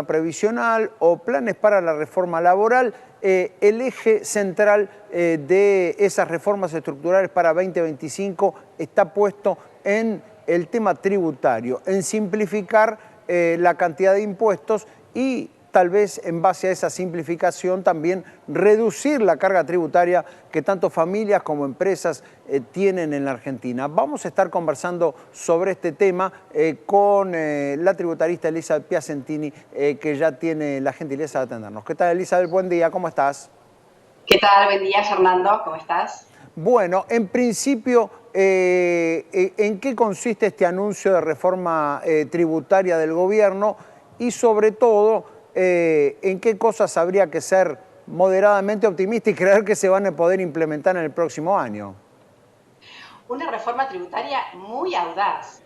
previsional o planes para la reforma laboral, el eje central de esas reformas estructurales para 2025 está puesto en el tema tributario, en simplificar la cantidad de impuestos y tal vez en base a esa simplificación también reducir la carga tributaria que tanto familias como empresas tienen en la Argentina. Vamos a estar conversando sobre este tema con la tributarista Elizabeth Piacentini, que ya tiene la gentileza de atendernos. ¿Qué tal, Elizabeth? Buen día, ¿cómo estás? ¿Qué tal? Buen día, Fernando. ¿Cómo estás? Bueno, en principio, ¿en qué consiste este anuncio de reforma tributaria del gobierno? Y sobre todo, ¿en qué cosas habría que ser moderadamente optimista y creer que se van a poder implementar en el próximo año? Una reforma tributaria muy audaz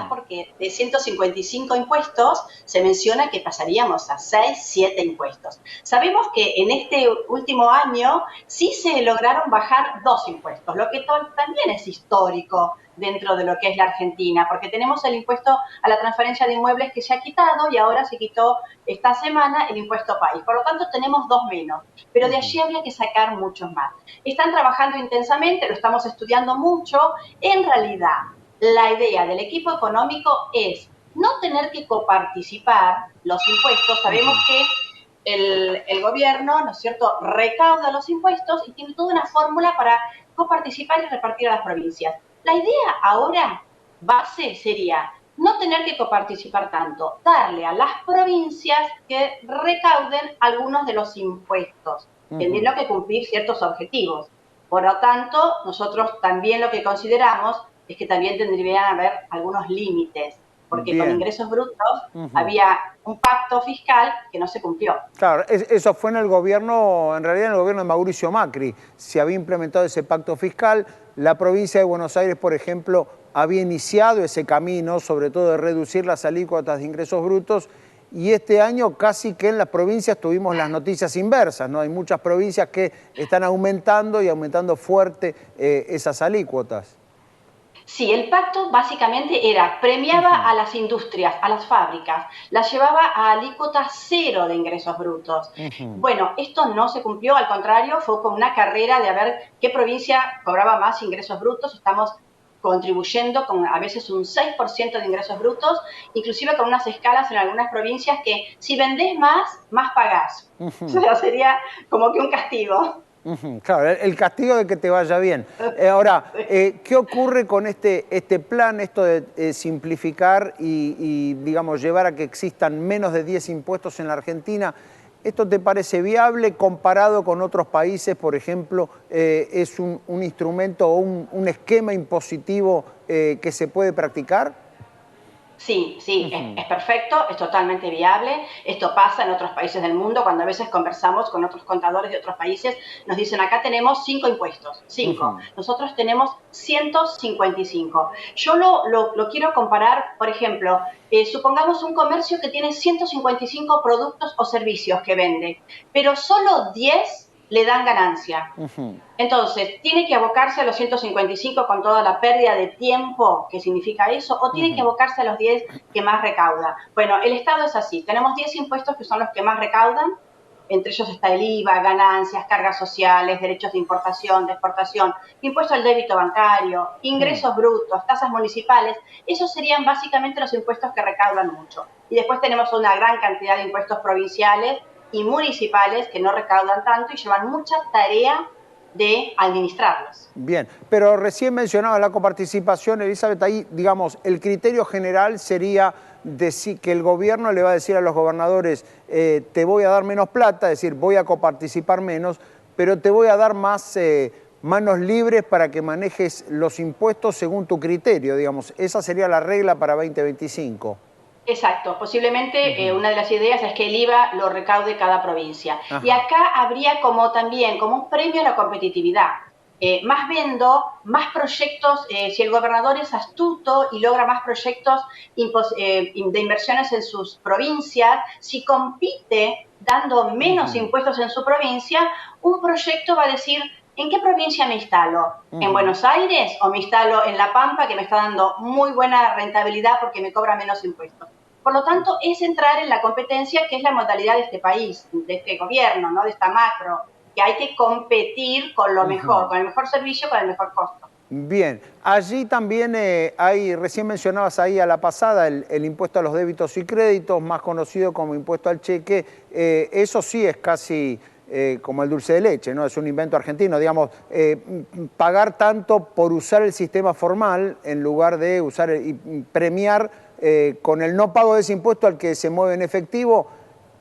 porque de 155 impuestos se menciona que pasaríamos a 6, 7 impuestos. Sabemos que en este último año sí se lograron bajar 2 impuestos, lo que también es histórico dentro de lo que es la Argentina, porque tenemos el impuesto a la transferencia de inmuebles que se ha quitado y ahora se quitó esta semana el impuesto país. Por lo tanto, tenemos 2 menos, pero de allí habría que sacar muchos más. Están trabajando intensamente, lo estamos estudiando mucho. En realidad, la idea del equipo económico es no tener que coparticipar los impuestos. Sabemos que el gobierno, ¿no es cierto?, recauda los impuestos y tiene toda una fórmula para coparticipar y repartir a las provincias. La idea ahora, base, sería no tener que coparticipar tanto, darle a las provincias que recauden algunos de los impuestos, teniendo que cumplir ciertos objetivos. Por lo tanto, nosotros también lo que consideramos es que también tendrían que haber algunos límites, porque con Bien. ingresos brutos había un pacto fiscal que no se cumplió. Claro, eso fue en el gobierno, en realidad en el gobierno de Mauricio Macri. Se había implementado ese pacto fiscal. La provincia de Buenos Aires, por ejemplo, había iniciado ese camino, sobre todo de reducir las alícuotas de ingresos brutos. Y este año casi que en las provincias tuvimos las noticias inversas, ¿no? Hay muchas provincias que están aumentando y aumentando fuerte esas alícuotas. Sí, el pacto básicamente era, premiaba a las industrias, a las fábricas, las llevaba a alícuota cero de ingresos brutos. Bueno, esto no se cumplió, al contrario, fue con una carrera de a ver qué provincia cobraba más ingresos brutos. Estamos contribuyendo con a veces un 6% de ingresos brutos, inclusive con unas escalas en algunas provincias que si vendés más, más pagás. O sea, sería como que un castigo. Claro, el castigo de que te vaya bien. Ahora, ¿qué ocurre con este plan, esto de simplificar y, digamos, llevar a que existan menos de 10 impuestos en la Argentina? ¿Esto te parece viable comparado con otros países? Por ejemplo, ¿es un instrumento o un esquema impositivo que se puede practicar? Sí, sí, es perfecto, es totalmente viable. Esto pasa en otros países del mundo. Cuando a veces conversamos con otros contadores de otros países, nos dicen, acá tenemos 5 impuestos, 5. Nosotros tenemos 155. Yo lo quiero comparar, por ejemplo, supongamos un comercio que tiene 155 productos o servicios que vende, pero solo 10 le dan ganancia. Entonces, ¿tiene que abocarse a los 155 con toda la pérdida de tiempo que significa eso? ¿O tiene que abocarse a los 10 que más recauda? Bueno, el Estado es así. Tenemos 10 impuestos que son los que más recaudan. Entre ellos está el IVA, ganancias, cargas sociales, derechos de importación, de exportación, impuesto al débito bancario, ingresos brutos, tasas municipales. Esos serían básicamente los impuestos que recaudan mucho. Y después tenemos una gran cantidad de impuestos provinciales y municipales que no recaudan tanto y llevan mucha tarea de administrarlos. Bien, pero recién mencionaba la coparticipación, Elizabeth, ahí, digamos, el criterio general sería decir que el gobierno le va a decir a los gobernadores, te voy a dar menos plata, es decir, voy a coparticipar menos, pero te voy a dar más manos libres para que manejes los impuestos según tu criterio, digamos. Esa sería la regla para 2025. Exacto, posiblemente una de las ideas es que el IVA lo recaude cada provincia. Y acá habría como también como un premio a la competitividad. Más vendo, más proyectos, si el gobernador es astuto y logra más proyectos de inversiones en sus provincias, si compite dando menos impuestos en su provincia, un proyecto va a decir, ¿en qué provincia me instalo? ¿En Buenos Aires o me instalo en La Pampa, que me está dando muy buena rentabilidad porque me cobra menos impuestos? Por lo tanto, es entrar en la competencia, que es la modalidad de este país, de este gobierno, ¿no? De esta macro, que hay que competir con lo mejor, con el mejor servicio, con el mejor costo. Bien, allí también hay, recién mencionabas ahí a la pasada, el impuesto a los débitos y créditos, más conocido como impuesto al cheque. Eso sí es casi como el dulce de leche, ¿no? Es un invento argentino, digamos, pagar tanto por usar el sistema formal en lugar de usar y premiar con el no pago de ese impuesto al que se mueve en efectivo.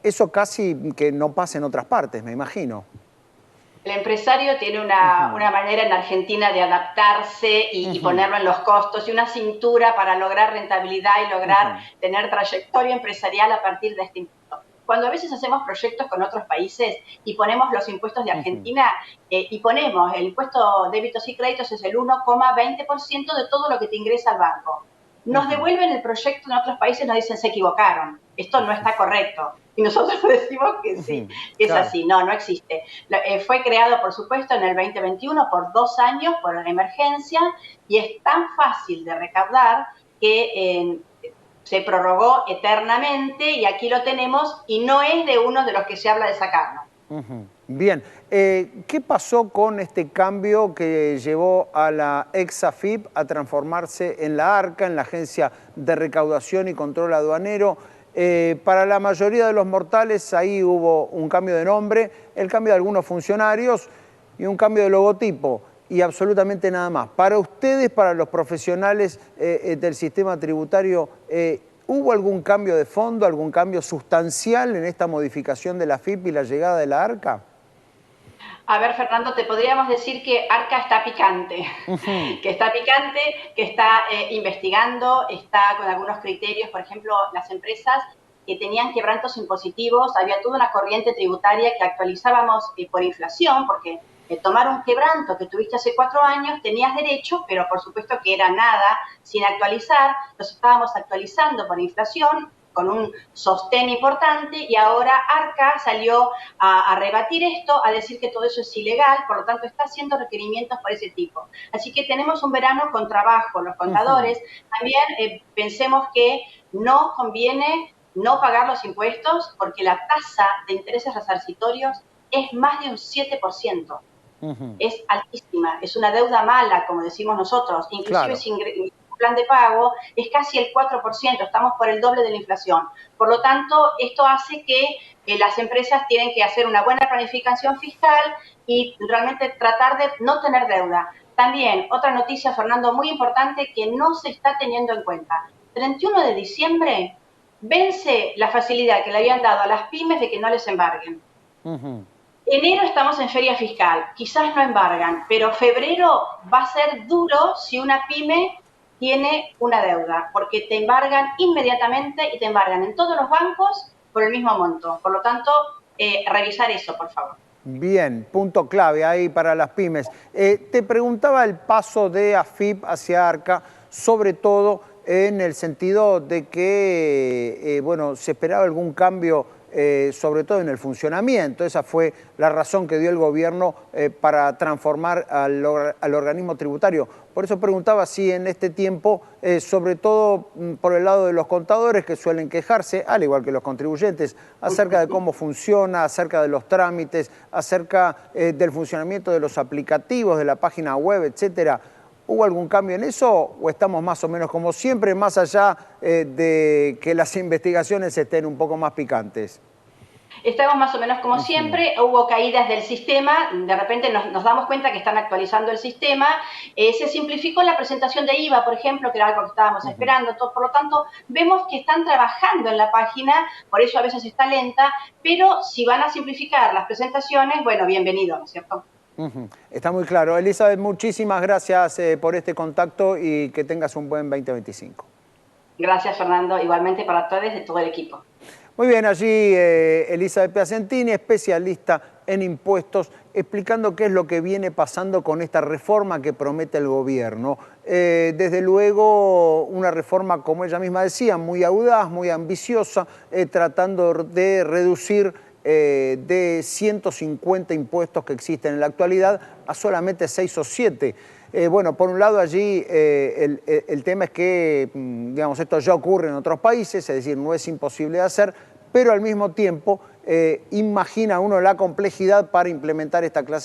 Eso casi que no pasa en otras partes, me imagino. El empresario tiene una manera en Argentina de adaptarse y ponerlo en los costos y una cintura para lograr rentabilidad y lograr tener trayectoria empresarial a partir de este impuesto. Cuando a veces hacemos proyectos con otros países y ponemos los impuestos de Argentina y ponemos el impuesto de débitos y créditos es el 1,20% de todo lo que te ingresa al banco. Nos devuelven el proyecto en otros países y nos dicen se equivocaron, esto no está correcto. Y nosotros decimos que sí, que es así. No, no existe. Fue creado, por supuesto, en el 2021 por 2 años, por una emergencia, y es tan fácil de recaudar que se prorrogó eternamente y aquí lo tenemos y no es de uno de los que se habla de sacarlo. Bien, ¿qué pasó con este cambio que llevó a la ex AFIP a transformarse en la ARCA, en la Agencia de Recaudación y Control Aduanero? Para la mayoría de los mortales ahí hubo un cambio de nombre, el cambio de algunos funcionarios y un cambio de logotipo y absolutamente nada más. Para ustedes, para los profesionales del sistema tributario, ¿hubo algún cambio de fondo, algún cambio sustancial en esta modificación de la AFIP y la llegada de la ARCA? A ver, Fernando, te podríamos decir que ARCA está picante, que está investigando, está con algunos criterios, por ejemplo, las empresas que tenían quebrantos impositivos, había toda una corriente tributaria que actualizábamos por inflación, porque tomar un quebranto que tuviste hace 4 años tenías derecho, pero por supuesto que era nada sin actualizar, los estábamos actualizando por inflación, con un sostén importante y ahora ARCA salió a rebatir esto, a decir que todo eso es ilegal, por lo tanto está haciendo requerimientos por ese tipo. Así que tenemos un verano con trabajo, los contadores. También pensemos que no conviene no pagar los impuestos porque la tasa de intereses resarcitorios es más de un 7%. Es altísima, es una deuda mala, como decimos nosotros, inclusive sin plan de pago, es casi el 4%, estamos por el doble de la inflación. Por lo tanto, esto hace que las empresas tienen que hacer una buena planificación fiscal y realmente tratar de no tener deuda. También, otra noticia, Fernando, muy importante que no se está teniendo en cuenta. 31 de diciembre vence la facilidad que le habían dado a las pymes de que no les embarguen. Enero estamos en feria fiscal, quizás no embargan, pero febrero va a ser duro si una pyme tiene una deuda, porque te embargan inmediatamente y te embargan en todos los bancos por el mismo monto. Por lo tanto, revisar eso, por favor. Bien, punto clave ahí para las pymes. Te preguntaba el paso de AFIP hacia ARCA, sobre todo en el sentido de que, bueno, se esperaba algún cambio sobre todo en el funcionamiento. Esa fue la razón que dio el gobierno para transformar al organismo tributario. Por eso preguntaba si en este tiempo, sobre todo por el lado de los contadores que suelen quejarse, al igual que los contribuyentes, acerca de cómo funciona, acerca de los trámites, acerca del funcionamiento de los aplicativos, de la página web, etcétera. ¿Hubo algún cambio en eso o estamos más o menos como siempre, más allá de que las investigaciones estén un poco más picantes? Estamos más o menos como siempre, hubo caídas del sistema, de repente nos damos cuenta que están actualizando el sistema, se simplificó la presentación de IVA, por ejemplo, que era algo que estábamos esperando, por lo tanto, vemos que están trabajando en la página, por eso a veces está lenta, pero si van a simplificar las presentaciones, bueno, bienvenido, ¿no es cierto? Está muy claro. Elizabeth, muchísimas gracias por este contacto y que tengas un buen 2025. Gracias, Fernando. Igualmente para todos y todo el equipo. Muy bien, allí Elizabeth Piacentini, especialista en impuestos, explicando qué es lo que viene pasando con esta reforma que promete el gobierno. Desde luego, una reforma, como ella misma decía, muy audaz, muy ambiciosa, tratando de reducir de 150 impuestos que existen en la actualidad a solamente 6 o 7. Bueno, por un lado allí el tema es que, digamos, esto ya ocurre en otros países, es decir, no es imposible de hacer, pero al mismo tiempo imagina uno la complejidad para implementar esta clase de